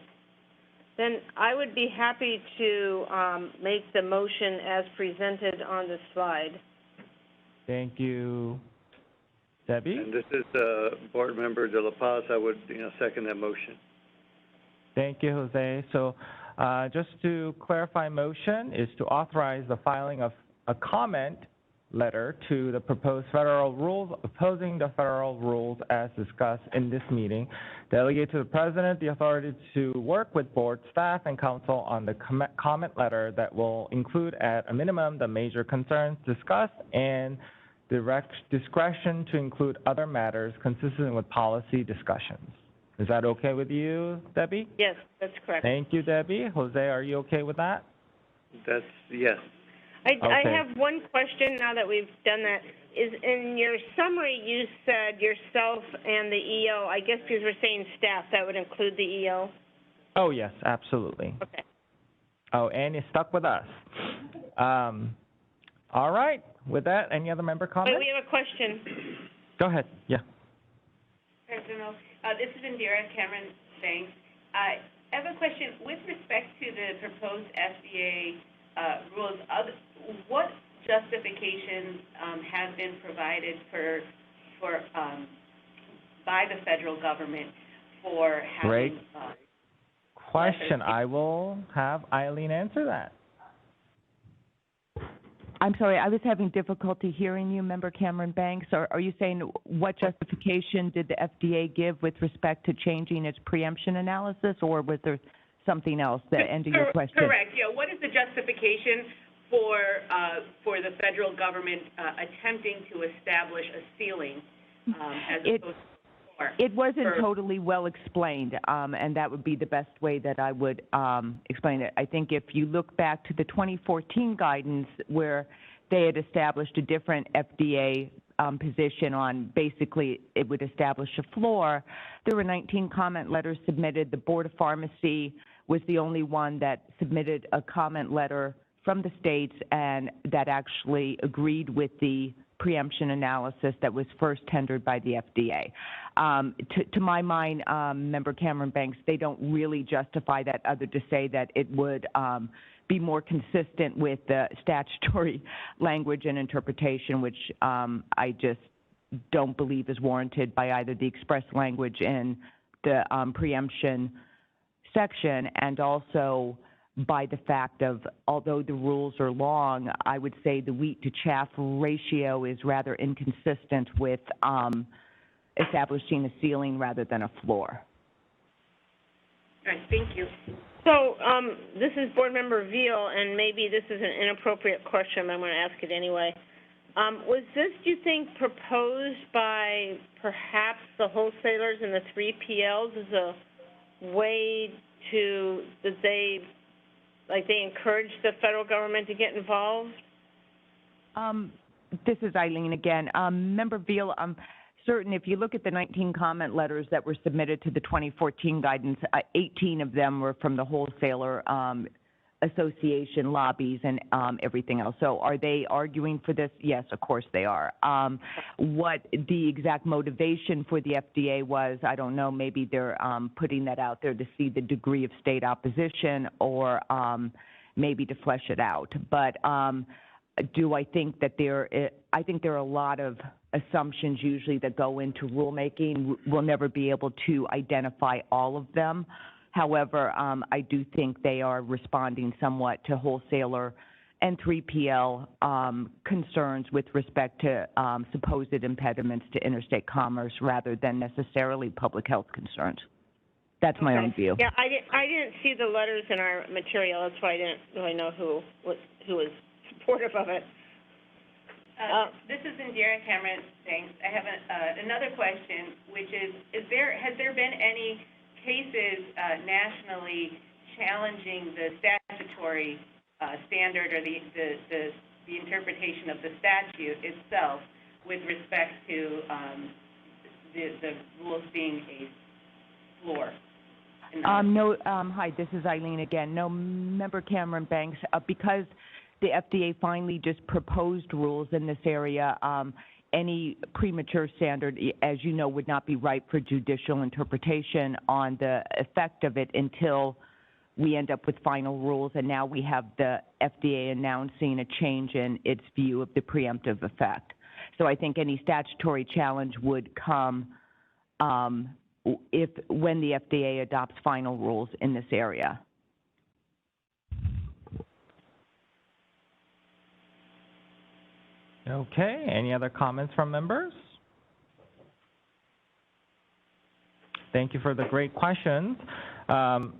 Then I would be happy to make the motion as presented on the slide. Thank you. Debbie? And this is Board Member De La Paz. I would second that motion. Thank you, Jose. So just to clarify, motion is to authorize the filing of a comment letter to the proposed federal rules, opposing the federal rules as discussed in this meeting. Delegate to the President the authority to work with board staff and council on the comment letter that will include at a minimum the major concerns discussed and direct discretion to include other matters consistent with policy discussions. Is that okay with you, Debbie? Yes, that's correct. Thank you, Debbie. Jose, are you okay with that? That's yes. I have one question now that we've done that. Is in your summary you said yourself and the EO, I guess because we're saying staff, that would include the EO? Oh, yes, absolutely. Okay. Oh, and you're stuck with us. All right. With that, any other member comments? Wait, we have a question. Go ahead. Yeah. President, this is Indira Cameron Banks. I have a question with respect to the proposed FDA rules. What justifications have been provided for by the federal government for having? Great question. I will have Eileen answer that. I'm sorry, I was having difficulty hearing you, Member Cameron Banks. Are you saying what justification did the FDA give with respect to changing its preemption analysis, or was there something else, the end of your question? Correct. Yeah. What is the justification for the federal government attempting to establish a ceiling as opposed to before? It wasn't totally well explained, and that would be the best way that I would explain it. I think if you look back to the 2014 guidance where they had established a different FDA position on basically it would establish a floor, there were 19 comment letters submitted. The Board of Pharmacy was the only one that submitted a comment letter from the states and that actually agreed with the preemption analysis that was first tendered by the FDA. To my mind, Member Cameron Banks, they don't really justify that other to say that it would be more consistent with the statutory language and interpretation, which I just don't believe is warranted by either the express language in the preemption section and also by the fact of, although the rules are long, I would say the wheat to chaff ratio is rather inconsistent with establishing a ceiling rather than a floor. All right, thank you. So this is Board Member Veal, and maybe this is an inappropriate question, but I'm going to ask it anyway. Was this, do you think, proposed by perhaps the wholesalers and the 3PLs as a way to, that they encourage the federal government to get involved? This is Eileen again. Member Veal, certain, if you look at the 19 comment letters that were submitted to the 2014 guidance, 18 of them were from the Wholesaler Association lobbies and everything else. So are they arguing for this? Yes, of course they are. What the exact motivation for the FDA was, I don't know. Maybe they're putting that out there to see the degree of state opposition or maybe to flesh it out. But do I think that I think there are a lot of assumptions usually that go into rulemaking. We'll never be able to identify all of them. However, I do think they are responding somewhat to wholesaler and 3PL concerns with respect to supposed impediments to interstate commerce rather than necessarily public health concerns. That's my own view. Yeah, I didn't see the letters in our material. That's why I didn't really know who was supportive of it. This is Indira Cameron. Thanks. I have another question, which is has there been any cases nationally challenging the statutory standard or the interpretation of the statute itself with respect to the rules being a floor? No. Hi, this is Eileen again. No, Member Cameron Banks, because the FDA finally just proposed rules in this area. Any premature standard, as you know, would not be ripe for judicial interpretation on the effect of it until we end up with final rules. And now we have the FDA announcing a change in its view of the preemptive effect. So I think any statutory challenge would come when the FDA adopts final rules in this area. Okay, any other comments from members? Thank you for the great questions. All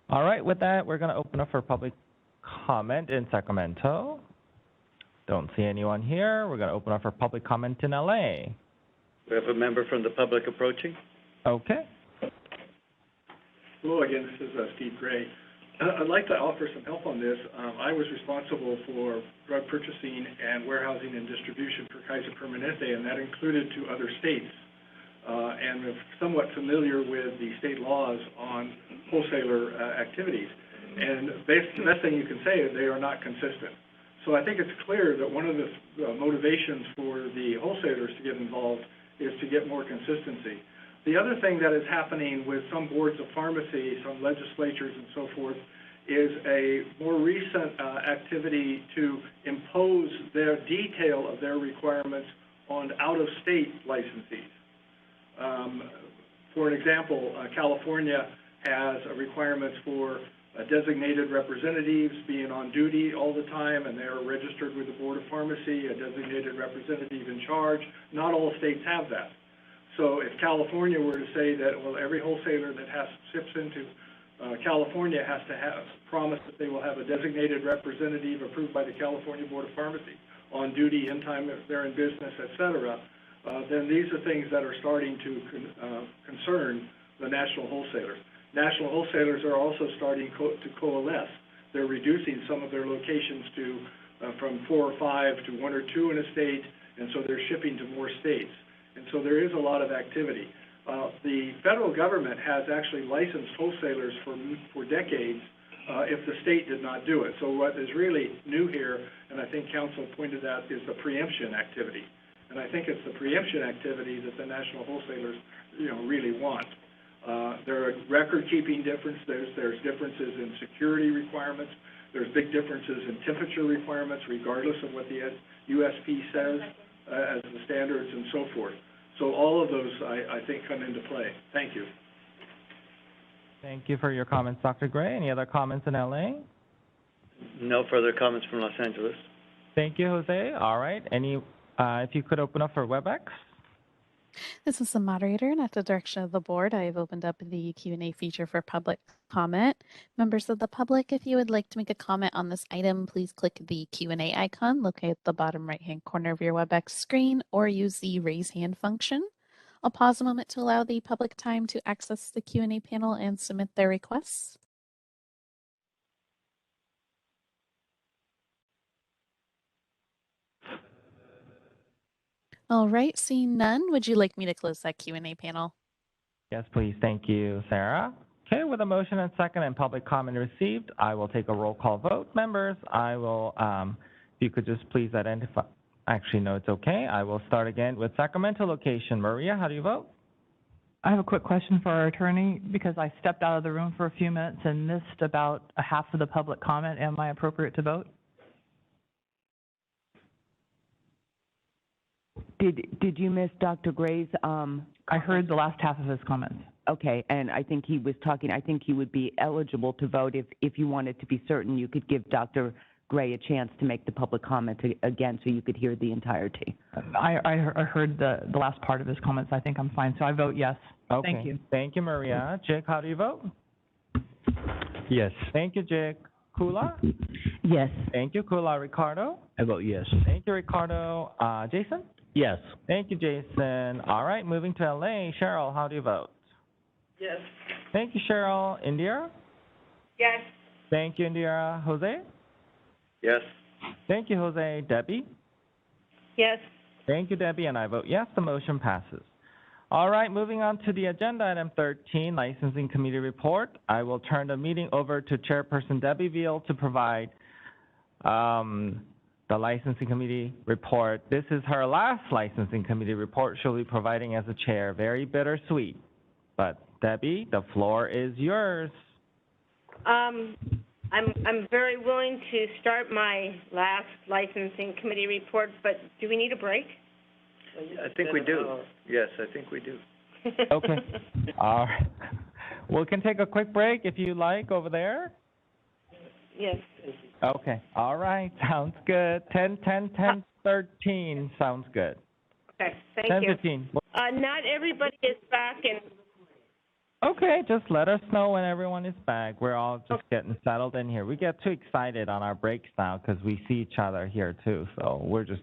right, with that, we're going to open up for public comment in Sacramento. Don't see anyone here. We're going to open up for public comment in LA. We have a member from the public approaching. Okay. Hello again, this is Steve Gray. I'd like to offer some help on this. I was responsible for drug purchasing and warehousing and distribution for Kaiser Permanente, and that included 2 other states. And I'm somewhat familiar with the state laws on wholesaler activities. And the best thing you can say is they are not consistent. So I think it's clear that one of the motivations for the wholesalers to get involved is to get more consistency. The other thing that is happening with some boards of pharmacy, some legislatures and so forth, is a more recent activity to impose their detail of their requirements on out-of-state licensees. For an example, California has requirements for designated representatives being on duty all the time, and they're registered with the Board of Pharmacy, a designated representative in charge. Not all states have that. So if California were to say that, well, every wholesaler that ships into California has to promise that they will have a designated representative approved by the California Board of Pharmacy on duty in time if they're in business, et cetera, then these are things that are starting to concern the national wholesalers. National wholesalers are also starting to coalesce. They're reducing some of their locations to from 4 or 5 to 1 or 2 in a state, and so they're shipping to more states. And so there is a lot of activity. The federal government has actually licensed wholesalers for decades if the state did not do it. So what is really new here, and I think Council pointed out, is the preemption activity. And I think it's the preemption activity that the national wholesalers, really want. There are record-keeping differences. There's differences in security requirements. There's big differences in temperature requirements, regardless of what the USP says as the standards and so forth. So all of those, I think, come into play. Thank you. Thank you for your comments, Dr. Gray. Any other comments in LA? No further comments from Los Angeles. Thank you, Jose. All right. If you could open up for Webex. This is the moderator, and at the direction of the board, I have opened up the Q&A feature for public comment. Members of the public, if you would like to make a comment on this item, please click the Q&A icon located at the bottom right-hand corner of your Webex screen, or use the raise hand function. I'll pause a moment to allow the public time to access the Q&A panel and submit their requests. All right, seeing none, would you like me to close that Q&A panel? Yes, please. Thank you, Sarah. Okay, with a motion and second and public comment received, I will take a roll call vote. Members, I will, if you could just please identify. Actually, no, it's okay. I will start again with Sacramento location. Maria, how do you vote? I have a quick question for our attorney because I stepped out of the room for a few minutes and missed about a half of the public comment. Am I appropriate to vote? Did you miss Dr. Gray's? I heard the last half of his comments. Okay, and I think he was talking. I think you would be eligible to vote if you wanted to be certain. You could give Dr. Gray a chance to make the public comment again, so you could hear the entirety. I heard the last part of his comments. I think I'm fine, so I vote yes. Okay. Thank you. Thank you, Maria. Jake, how do you vote? Yes. Thank you, Jake. Kula? Yes. Thank you, Kula. Ricardo? I vote yes. Thank you, Ricardo. Jason? Yes. Thank you, Jason. All right, moving to LA. Cheryl, how do you vote? Yes. Thank you, Cheryl. Indira? Yes. Thank you, Indira. Jose? Yes. Thank you, Jose. Debbie? Yes. Thank you, Debbie, and I vote yes. The motion passes. All right, moving on to the agenda, item 13, Licensing Committee Report. I will turn the meeting over to Chairperson Debbie Veal to provide the Licensing Committee report. This is her last Licensing Committee report she'll be providing as a chair. Very bittersweet. But Debbie, the floor is yours. I'm very willing to start my last Licensing Committee report, but do we need a break? I think we do. Yes, I think we do. Okay. All right. We can take a quick break if you like over there. Yes. Okay. All right. Sounds good. 10:13 sounds good. Okay. Thank 10:15. you. Not everybody is back, and okay, just let us know when everyone is back. We're all just getting settled in here. We get too excited on our breaks now because we see each other here too. So we're just